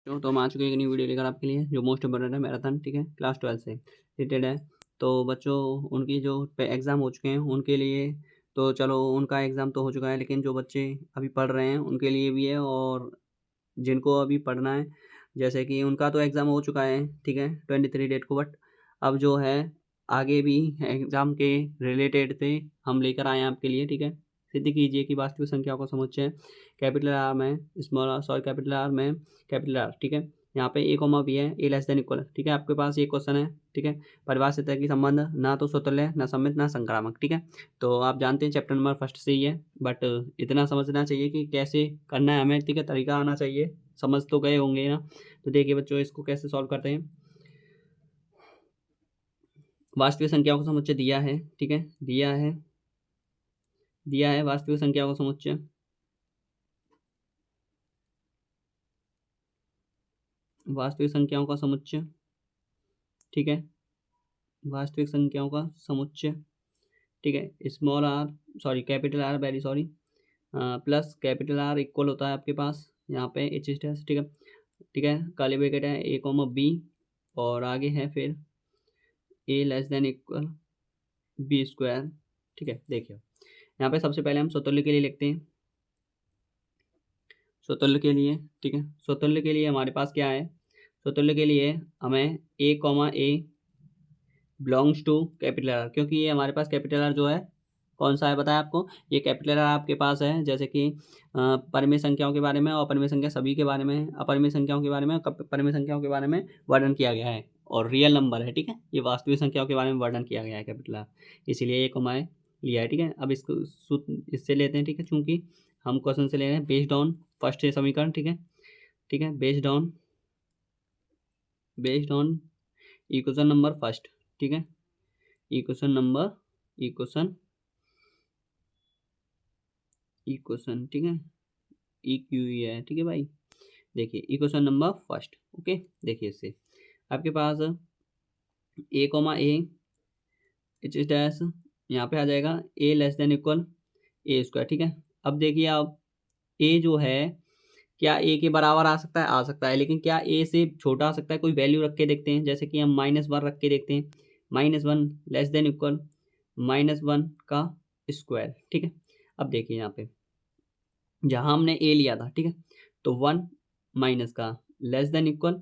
तो हम आ चुके हैं एक न्यू वीडियो लेकर आपके लिए जो मोस्ट इम्पोर्टेंट है मैराथन, ठीक है, क्लास 12 से रिलेटेड है। तो बच्चों उनकी जो एग्ज़ाम हो चुके हैं उनके लिए तो चलो उनका एग्ज़ाम तो हो चुका है, लेकिन जो बच्चे अभी पढ़ रहे हैं उनके लिए भी है, और जिनको अभी पढ़ना है जैसे कि उनका तो एग्ज़ाम हो चुका है, ठीक है, 23 डेट को। बट अब जो है आगे भी एग्ज़ाम के रिलेटेड से हम लेकर आए हैं आपके लिए, ठीक है। सिद्ध कीजिए कि वास्तविक संख्याओं का समुच्चय कैपिटल आर में कैपिटल आर में कैपिटल आर, ठीक है। यहाँ पे ए कॉमा बी है, ए लेस देन इक्वल, ठीक है। आपके पास ये क्वेश्चन है, ठीक है। परिभाषित है कि संबंध ना तो स्वतुल्य, ना सममित, ना संक्रामक, ठीक है। तो आप जानते हैं चैप्टर नंबर फर्स्ट से ही है, बट इतना समझना चाहिए कि कैसे करना है हमें, ठीक है, तरीका आना चाहिए। समझ तो गए होंगे ना। तो देखिए बच्चों इसको कैसे सॉल्व करते हैं। वास्तविक संख्याओं का समुच्चय दिया है, ठीक है, दिया है वास्तविक संख्याओं का समुच्चय, वास्तविक संख्याओं का समुच्चय, ठीक है, वास्तविक संख्याओं का समुच्चय, ठीक है। Small R sorry capital R, very sorry, plus capital R equal होता है आपके पास यहाँ पे एच स्टेस, ठीक है, ठीक है। काली ब्रैकेट है ए कॉमा बी, और आगे है फिर a less than equal b square, ठीक है। देखिए यहाँ पे सबसे पहले हम स्वतुल्य के लिए लिखते हैं, स्वतुल्य के लिए, ठीक है। स्वतुल्य के लिए हमारे पास क्या है, स्वतुल्य के लिए हमें a comma A belongs to capital R, क्योंकि ये हमारे पास कैपिटल आर जो है कौन सा है बताया आपको, ये कैपिटल आर आपके पास है। जैसे कि परिमेय संख्याओं के बारे में और अपरिमेय संख्या सभी के बारे में, अपरिमेय संख्याओं के बारे में, परिमेय संख्याओं के बारे में वर्णन किया गया है, और रियल नंबर है, ठीक है। ये वास्तविक संख्याओं के बारे में वर्णन किया गया है कैपिटल आर, इसीलिए ये कमाए लिया है, ठीक है। अब इसको इससे लेते हैं, ठीक है, चूंकि हम क्वेश्चन से ले रहे हैं बेस्ड ऑन फर्स्ट समीकरण, ठीक है, ठीक है, based on equation number first, ठीक है, इक्वेशन, ठीक है, ई क्यू ई है, ठीक है भाई। देखिए इक्वेशन नंबर फर्स्ट, ओके। देखिए इससे आपके पास ए कॉमा ए एच डैश यहाँ पे आ जाएगा ए less than equal A square, ठीक है। अब देखिए आप ए जो है क्या ए के बराबर आ सकता है, लेकिन क्या ए से छोटा आ सकता है, कोई वैल्यू रख के देखते हैं। जैसे कि हम -1 रख के देखते हैं, -1 लेस देन इक्वल -1 का स्क्वायर, ठीक है। अब देखिए यहाँ पे जहाँ हमने ए लिया था, ठीक है, तो 1 माइनस का लेस देन इक्वल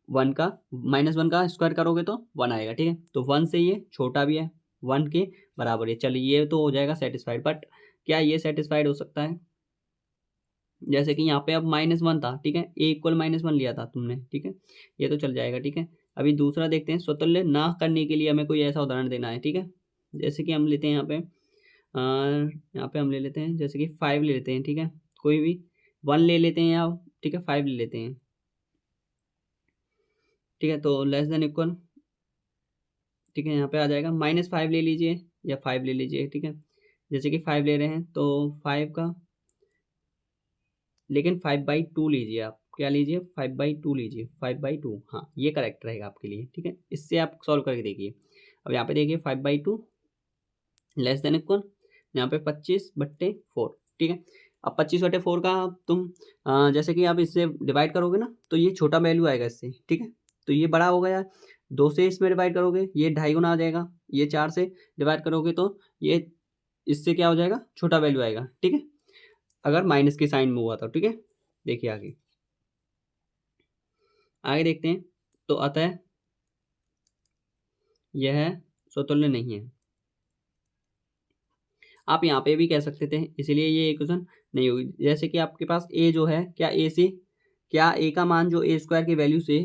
1 का, -1 का स्क्वायर करोगे तो 1 आएगा, ठीक है। तो 1 से ये छोटा भी है, 1 के बराबर है, चलिए ये तो हो जाएगा सेटिस्फाइड। बट क्या ये सेटिस्फाइड हो सकता है, जैसे कि यहाँ पे अब -1 था, ठीक है, ए इक्वल -1 लिया था तुमने, ठीक है, ये तो चल जाएगा, ठीक है। अभी दूसरा देखते हैं, स्वतुल्य ना करने के लिए हमें कोई ऐसा उदाहरण देना है, ठीक है। जैसे कि हम लेते हैं यहाँ पे हम ले लेते हैं जैसे कि 5 ले लेते हैं, ठीक है, कोई भी 1 ले लेते हैं, या ठीक है 5 ले लेते हैं, ठीक है। तो लेस देन इक्वल, ठीक है, यहाँ पे आ जाएगा -5 ले लीजिए या 5 ले लीजिए, ठीक है। जैसे कि 5 ले रहे हैं तो 5 का, लेकिन 5/2 लीजिए आप, क्या लीजिए 5/2 लीजिए, 5/2, हाँ ये करेक्ट रहेगा आपके लिए, ठीक है। इससे आप सॉल्व करके देखिए। अब यहाँ पे देखिए 5/2 लेस देन इक्वल यहाँ पे 25/4, ठीक है। अब 25/4 का तुम जैसे कि आप इससे डिवाइड करोगे ना तो ये छोटा वैल्यू आएगा इससे, ठीक है। तो ये बड़ा हो गया, 2 से इसमें डिवाइड करोगे ये 2.5 गुना आ जाएगा, ये 4 से डिवाइड करोगे तो ये इससे क्या हो जाएगा, छोटा वैल्यू आएगा, ठीक है, अगर माइनस के साइन में हुआ था, ठीक है। देखिए आगे आगे देखते हैं। तो अतः यह स्वतुल्य नहीं है, आप यहाँ पे भी कह सकते थे, इसलिए ये इक्वेशन नहीं होगी। जैसे कि आपके पास ए जो है, क्या ए का मान जो ए स्क्वायर की वैल्यू से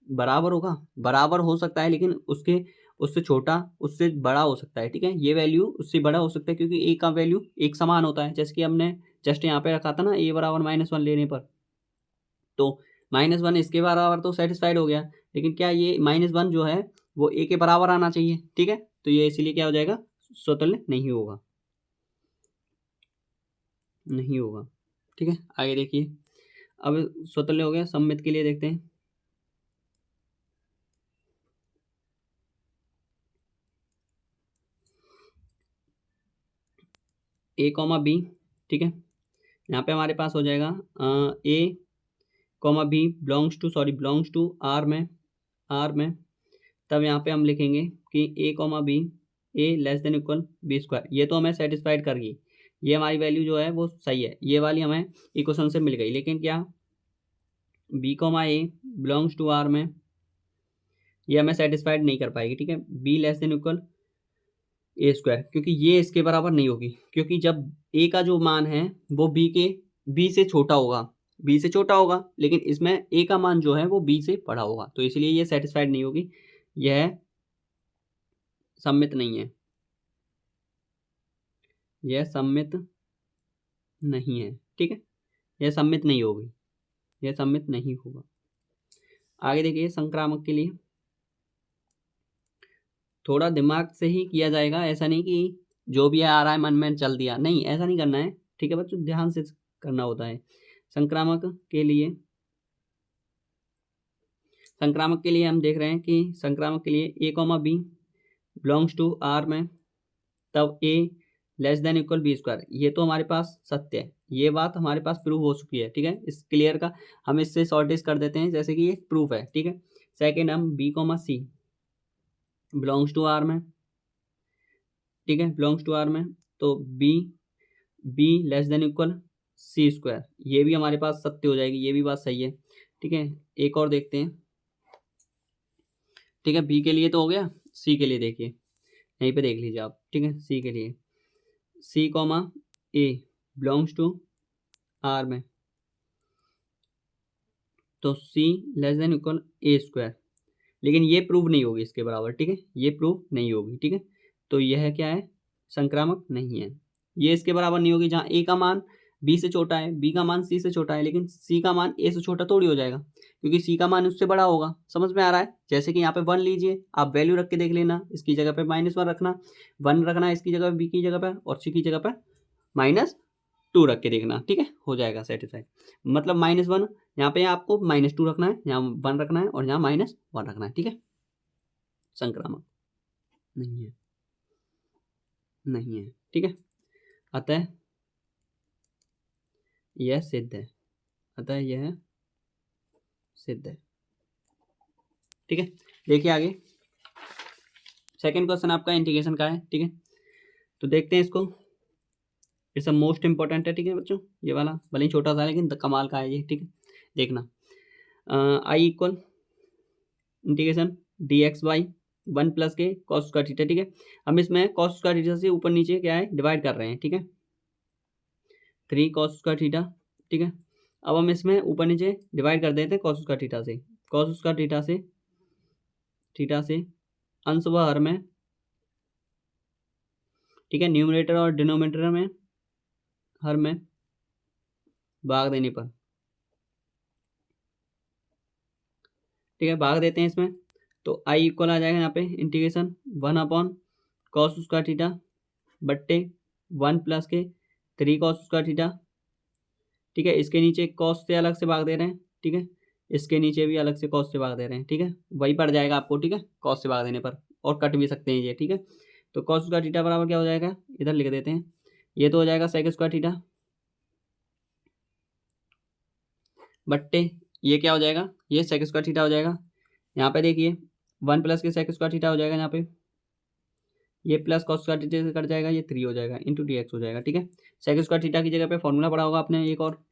बराबर होगा, बराबर हो सकता है, लेकिन उसके उससे छोटा उससे बड़ा हो सकता है, ठीक है। ये वैल्यू उससे बड़ा हो सकता है क्योंकि ए का वैल्यू एक समान होता है, जैसे कि हमने जस्ट यहाँ पे रखा था ना ए बराबर -1 लेने पर, तो -1 इसके बराबर तो सेटिस्फाइड हो गया, लेकिन क्या ये -1 जो है वो ए के बराबर आना चाहिए, ठीक है। तो ये इसीलिए क्या हो जाएगा, स्वतुल्य नहीं होगा, नहीं होगा, ठीक है। आगे देखिए, अब स्वतुल्य हो गया, सममित के लिए देखते हैं। ए कॉमा बी, ठीक है, यहाँ पे हमारे पास हो जाएगा a comma b belongs to R में, तब यहाँ पे हम लिखेंगे कि a comma b, a less than equal b square. ये तो हमें सेटिस्फाइड कर गई, ये हमारी वैल्यू जो है वो सही है, ये वाली हमें इक्वेशन से मिल गई। लेकिन क्या B comma A belongs to R में ये हमें सेटिस्फाइड नहीं कर पाएगी, ठीक है। B less than equal A square, क्योंकि ये इसके बराबर नहीं होगी, क्योंकि जब ए का जो मान है वो बी से छोटा होगा, बी से छोटा होगा, लेकिन इसमें ए का मान जो है वो बी से बड़ा होगा, तो इसलिए ये सेटिस्फाइड नहीं होगी, यह सम्मित नहीं है, यह सम्मित नहीं है, ठीक है। यह सम्मित नहीं होगी, यह सम्मित नहीं होगा। आगे देखिए, संक्रामक के लिए थोड़ा दिमाग से ही किया जाएगा, ऐसा नहीं कि जो भी आ रहा है मन में चल दिया, नहीं, ऐसा नहीं करना है, ठीक है बच्चों, ध्यान से करना होता है। संक्रामक के लिए हम देख रहे हैं कि संक्रामक के लिए a comma b belongs to R में, तब a less than equal b square, ये तो हमारे पास सत्य है, ये बात हमारे पास प्रूव हो चुकी है, ठीक है। इस क्लियर का हम इससे शॉर्टेज कर देते हैं, जैसे कि ये प्रूफ है, ठीक है। सेकेंड, हम B comma C belongs to R में, ठीक है, बिलोंग्स टू आर में, तो B less than equal C square, ये भी हमारे पास सत्य हो जाएगी, ये भी बात सही है, ठीक है। एक और देखते हैं, ठीक है, बी के लिए तो हो गया, सी के लिए देखिए, यहीं पे देख लीजिए आप, ठीक है। सी के लिए C comma A belongs to R में, तो C less than equal A square, लेकिन ये प्रूव नहीं होगी इसके बराबर, ठीक है, ये प्रूव नहीं होगी, ठीक है। तो यह क्या है, संक्रामक नहीं है, ये इसके बराबर नहीं होगी, जहाँ ए का मान बी से छोटा है, बी का मान सी से छोटा है, लेकिन सी का मान ए से छोटा थोड़ी हो जाएगा, क्योंकि सी का मान उससे बड़ा होगा। समझ में आ रहा है? जैसे कि यहाँ पे 1 लीजिए, आप वैल्यू रख के देख लेना, इसकी जगह पे -1 रखना, 1 रखना है इसकी जगह, बी की जगह पर, और सी की जगह पर -2 रख के देखना, ठीक है, हो जाएगा सेटिस्फाइड। मतलब -1 यहाँ पे आपको -2 रखना है, यहाँ 1 रखना है, और यहाँ -1 रखना है, ठीक है। संक्रामक नहीं है, नहीं है, ठीक है। अतः यह सिद्ध है, अतः यह सिद्ध है, ठीक है। देखिए आगे, सेकंड क्वेश्चन आपका इंटीग्रेशन का है, ठीक है। तो देखते हैं इसको, इट्स अ मोस्ट इंपॉर्टेंट है, ठीक है बच्चों, ये वाला भले ही छोटा सा है लेकिन कमाल का है ये, ठीक है। देखना, I equal integration d x by 1 plus के कॉस स्क्वायर थीटा, ठीक है। हम इसमें कॉस स्क्वायर थीटा से ऊपर नीचे क्या है डिवाइड कर रहे हैं, ठीक है, 3 कॉस स्क्वायर थीटा, ठीक है। अब हम इसमें ऊपर नीचे डिवाइड कर देते हैं कॉस स्क्वायर थीटा से, कॉस स्क्वायर थीटा से अंश व हर में, ठीक है, न्यूमरेटर और डिनोमिनेटर में हर में भाग देने पर, ठीक है, भाग देते हैं इसमें, तो आई इक्वल आ जाएगा यहाँ पे integration 1 upon cos square theta बट्टे 1 प्लस के 3 कॉस स्क्वायर थीटा, ठीक है। इसके नीचे कॉस से अलग से भाग दे रहे हैं, ठीक है, इसके नीचे भी अलग से कॉस से भाग दे रहे हैं, ठीक है, वही पड़ जाएगा आपको, ठीक है, कॉस से भाग देने पर, और कट भी सकते हैं ये, ठीक है। तो कॉस स्क्वायर थीटा बराबर क्या हो जाएगा, इधर लिख देते हैं, ये तो हो जाएगा सेक स्क्वायर थीटा बट्टे, ये क्या हो जाएगा, ये सेक स्क्वायर थीटा हो जाएगा। यहाँ पे देखिए 1 प्लस के सेक स्क्वायर थीटा हो जाएगा, यहाँ पे ये प्लस कॉस स्क्वायर थीटा से कट जाएगा, ये 3 हो जाएगा, इंटू डी एक्स हो जाएगा, ठीक है। सेक स्क्वायर थीटा की जगह पे फॉर्मूला पढ़ा होगा आपने एक और,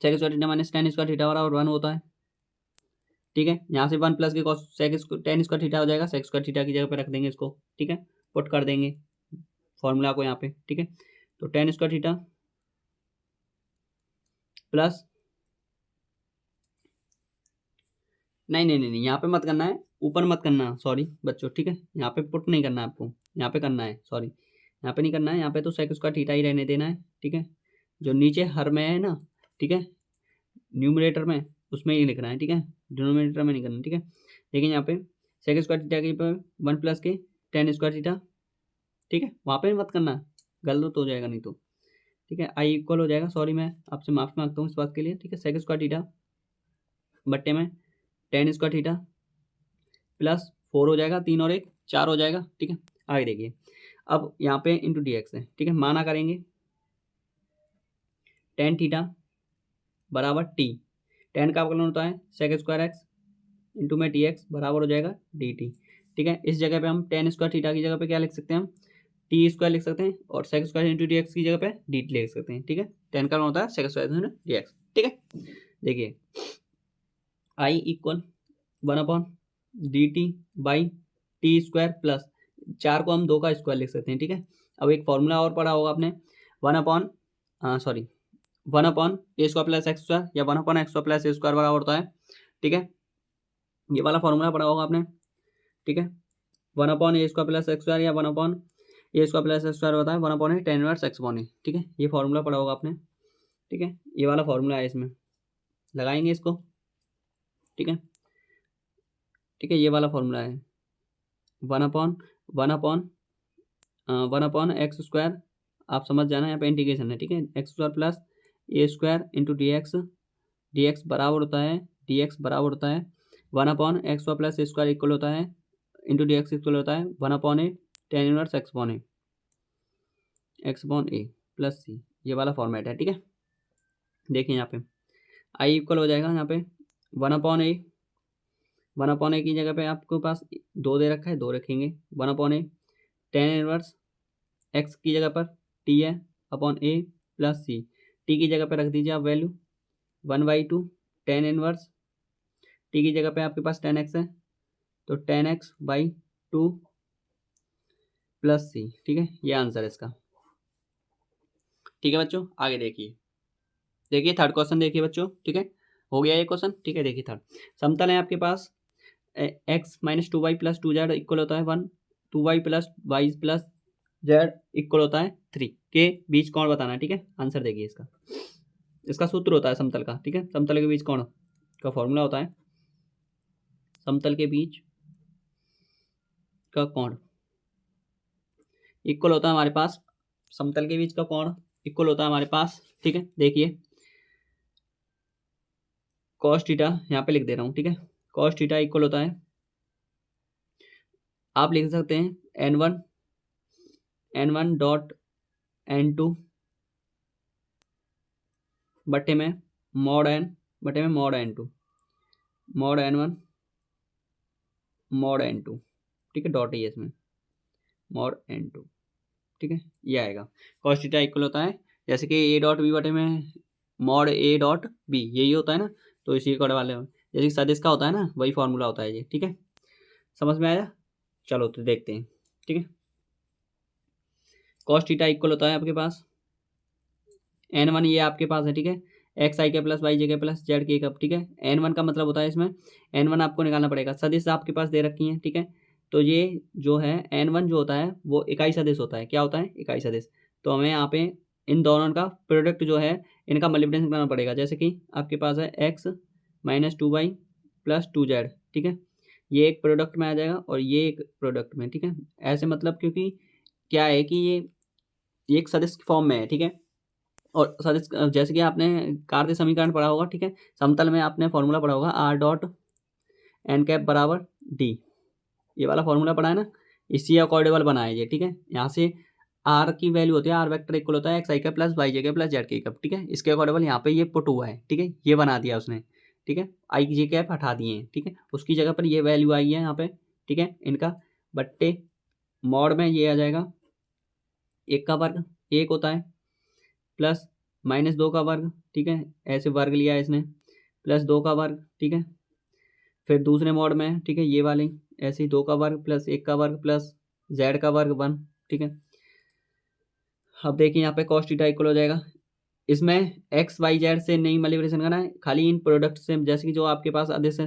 sec square theta minus tan square theta बराबर 1 होता है, ठीक है। यहाँ से 1 प्लस के cos sec tan square theta हो जाएगा, सेक स्क्वायर थीटा की जगह पे रख देंगे इसको, ठीक है, पुट कर देंगे फॉर्मूला को यहाँ पे, ठीक है। तो टेन स्क्वायर थीटा प्लस, नहीं, यहाँ पे मत करना है, ऊपर मत करना, सॉरी बच्चों, ठीक है, यहाँ पे पुट नहीं करना है आपको, यहाँ पे करना है, सॉरी, यहाँ पे नहीं करना है, यहाँ पे तो सेक स्क्वायर थीटा ही रहने देना है, ठीक है। जो नीचे हर में है ना, ठीक है, न्यूमरेटर में उसमें ही लिखना है, ठीक है, डिनोमिनेटर में नहीं करना, ठीक है। लेकिन यहाँ पे सेक स्क्वायर थीटा के पर 1 प्लस के टेन स्क्वायर थीटा, ठीक है, वहाँ पे मत करना, गलत हो जाएगा नहीं तो, ठीक है। आई इक्वल हो जाएगा, सॉरी मैं आपसे माफी मांगता हूँ इस बात के लिए, ठीक है, सेक स्क्वायर थीटा बट्टे में टेन स्क्वायर थीटा प्लस 4 हो जाएगा, 3 और 1 4 हो जाएगा, ठीक है। आगे देखिए, अब यहाँ पे इंटू डी एक्स है, ठीक है, माना करेंगे टेन थीटा बराबर टी, टेन का अवकलन होता है सेक स्क्वायर एक्स इंटू में डी एक्स बराबर हो जाएगा डी टी। ठीक है, इस जगह पे हम टेन स्क्वायर थीटा की जगह पे क्या लिख सकते हैं, हम टी स्क्वायर लिख सकते हैं, और sec square into D x की जगह पे डी टी लिख सकते हैं। ठीक है, टेन का होता है सेक स्क्वायर डी एक्स। ठीक है, देखिए I equal 1 d t by t square plus 4 को हम 2 का स्क्वायर लिख सकते हैं। ठीक है, अब एक फॉर्मूला और पढ़ा होगा आपने, 1 ए स्क्वायर प्लस एक्स स्क्वायर या 1 एक्स स्क्वायर प्लस ए स्क्वायर बराबर होता है। ठीक है, ये वाला फॉर्मूला पढ़ा होगा आपने। ठीक है, 1 ए स्क्वायर प्लस एक्स स्क्वायर या 1 ए स्क्वायर प्लस एक्स स्क्वायर होता है 1 ए टेन इनवर्स एक्स अपॉन ए। ठीक है, ये फॉर्मूला पढ़ा होगा आपने। ठीक है, ये वाला फॉर्मूला है, इसमें लगाएंगे इसको। ठीक है, ठीक है, ये वाला फॉर्मूला है 1 अपॉन एक्स स्क्वायर, आप समझ जाना, यहाँ पे इंटीग्रेशन है। ठीक है, एक्स स्क्वायर प्लस ए स्क्वायर इंटू डी एक्स बराबर होता है 1 अपॉन एक्स स्क्वायर प्लस ए स्क्वायर इक्वल होता है इंटू डी एक्स इक्वल होता है 1 अपॉन ए टेन इनवर्स एक्स अपॉन ए प्लस सी। ये वाला फॉर्मेट है। ठीक है, देखिए यहाँ पे आई इक्वल हो जाएगा, यहाँ पे 1 अपॉन ए की जगह पे आपके पास 2 दे रखा है, 2 रखेंगे, 1 अपॉन ए टेन इनवर्स एक्स की जगह पर टी है अपॉन ए प्लस सी, टी की जगह पे रख दीजिए आप वैल्यू 1/2 टेन इनवर्स, टी की जगह पे आपके पास 10x है तो 10x/2 प्लस सी। ठीक है, ये आंसर है इसका। ठीक है बच्चों, आगे देखिए थर्ड क्वेश्चन देखिए बच्चों। ठीक है, हो गया ये क्वेश्चन। ठीक है, देखिए थर्ड, समतल है आपके पास x minus 2y plus 2z equal होता है 1, 2y plus y plus z equal होता है 3 के बीच कौन बताना है। ठीक है, आंसर देखिए इसका सूत्र होता है समतल का। ठीक है, समतल के बीच कौन का फॉर्मूला होता है, समतल के बीच का कोण इक्वल होता है हमारे पास, समतल के बीच का कोण इक्वल होता है हमारे पास। ठीक है, देखिए कॉस थीटा यहाँ पे लिख दे रहा हूँ। ठीक है, कॉस थीटा इक्वल होता है, आप लिख सकते हैं n1 डॉट n2 बटे में मॉड n बटे में mod n2 mod n1 mod n2। ठीक है, डॉट ही है इसमें मॉड n2। ठीक है, ये आएगा कॉस थीटा इक्वल होता है, जैसे कि ए डॉट बी बटे में मॉड ए डॉट बी, यही होता है ना, तो इसी कोड वाले जैसे सदिश का होता है ना, वही फॉर्मूला होता है ये। ठीक है, समझ में आया, चलो तो देखते हैं। ठीक है, कॉस थीटा इक्वल होता है आपके पास n1, ये आपके पास है। ठीक है, एक्स आई के प्लस वाई जे के प्लस जेड के कब। ठीक है, n1 का मतलब होता है, इसमें n1 आपको निकालना पड़ेगा, सदिश आपके पास दे रखी है। ठीक है, तो ये जो है n1 जो होता है वो इकाई सदिश होता है। क्या होता है, इकाई सदिश। तो हमें यहाँ पे इन दोनों का प्रोडक्ट जो है इनका मल्टीप्लिकेशन करना पड़ेगा, जैसे कि आपके पास है x minus 2y plus 2z। ठीक है, ये एक प्रोडक्ट में आ जाएगा और ये एक प्रोडक्ट में। ठीक है, ऐसे मतलब क्योंकि क्या है कि ये एक सदिश फॉर्म में है। ठीक है, और सदिश जैसे कि आपने कार्तीय समीकरण पढ़ा होगा। ठीक है, समतल में आपने फॉर्मूला पढ़ा होगा r डॉट एन कैप बराबर डी, ये वाला फॉर्मूला पढ़ा है ना, इसी अकॉर्डेबल बना है ये। ठीक है, यहाँ से आर की वैल्यू होती है, आर वेक्टर इक्वल होता है एक्स आई का प्लस वाई जे के प्लस जेड के कप। ठीक है, इसके अकॉर्डेबल यहाँ पे ये पुट हुआ है। ठीक है, ये बना दिया उसने। ठीक है, आई जे कैप हटा दिए हैं। ठीक है, उसकी जगह पर ये वैल्यू आई है यहाँ पे। ठीक है, इनका बट्टे मॉड में ये आ जाएगा, 1 का वर्ग 1 होता है प्लस -2 का वर्ग। ठीक है, ऐसे वर्ग लिया है इसने, प्लस 2 का वर्ग। ठीक है, फिर दूसरे मॉड में ठीक है ये वाली ऐसे ही 2 का वर्ग प्लस 1 का वर्ग प्लस जेड का वर्ग 1। ठीक है, अब देखिए यहाँ पे कॉस थीटा इक्वल हो जाएगा, इसमें एक्स वाई जेड से नहीं मल्टीप्लिकेशन करना है, खाली इन प्रोडक्ट से, जैसे कि जो आपके पास आदेश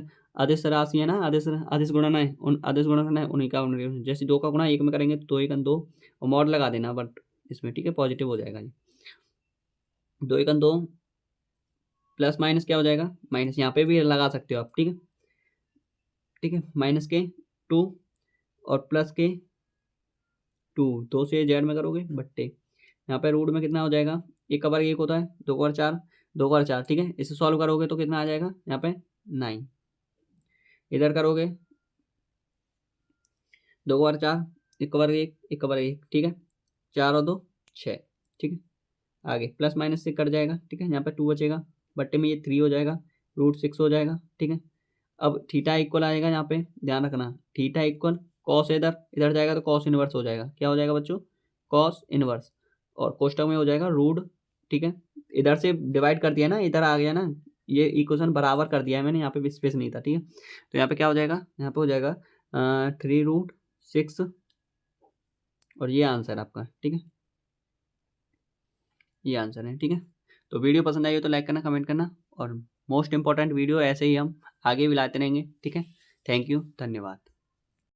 राशि है ना, आदेश गुणन है, उन आदेश गुणन करना है, उन्हीं का जैसे 2 का गुणा 1 में करेंगे तो 2 1 2 और मॉड लगा देना बट इसमें। ठीक है, पॉजिटिव हो जाएगा ये, 2 1 2 प्लस माइनस क्या हो जाएगा, माइनस यहाँ पे भी लगा सकते हो आप। ठीक है, ठीक है, माइनस के 2 और प्लस के 2, 2 से जेड में करोगे बट्टे, यहाँ पे रूट में कितना हो जाएगा, 1 का वर्ग 1 होता है, 2 का वर्ग 4, 2 का वर्ग 4। ठीक है, इसे सॉल्व करोगे तो कितना आ जाएगा, यहाँ पे 9, इधर करोगे 2 का वर्ग 4, 1 का वर्ग 1, 1 का वर्ग 1। ठीक है, 4 और 2 6। ठीक है, आगे प्लस माइनस से कट जाएगा। ठीक है, यहाँ पे 2 बचेगा बट्टे में ये 3 हो जाएगा, √6 हो जाएगा, ठीक है। अब थीटा इक्वल आएगा यहाँ पे, ध्यान रखना, थीटा इक्वल कॉस इधर इधर जाएगा तो कॉस इनवर्स हो जाएगा। क्या हो जाएगा बच्चों? Cos inverse. और कोष्टक में हो जाएगा रूट, ठीक है। इधर से डिवाइड कर दिया ना, इधर आ गया ना, ये इक्वेशन बराबर कर दिया है मैंने, यहाँ पे भी स्पेस नहीं था, ठीक है। तो यहाँ पे क्या हो जाएगा? यहाँ पे हो जाएगा 3√6 और ये आंसर आपका, ठीक है। ये आंसर है, ठीक है। तो वीडियो पसंद आई हो तो लाइक करना, कमेंट करना, और मोस्ट इंपॉर्टेंट वीडियो ऐसे ही हम आगे भी लाते रहेंगे, ठीक है। थैंक यू, धन्यवाद।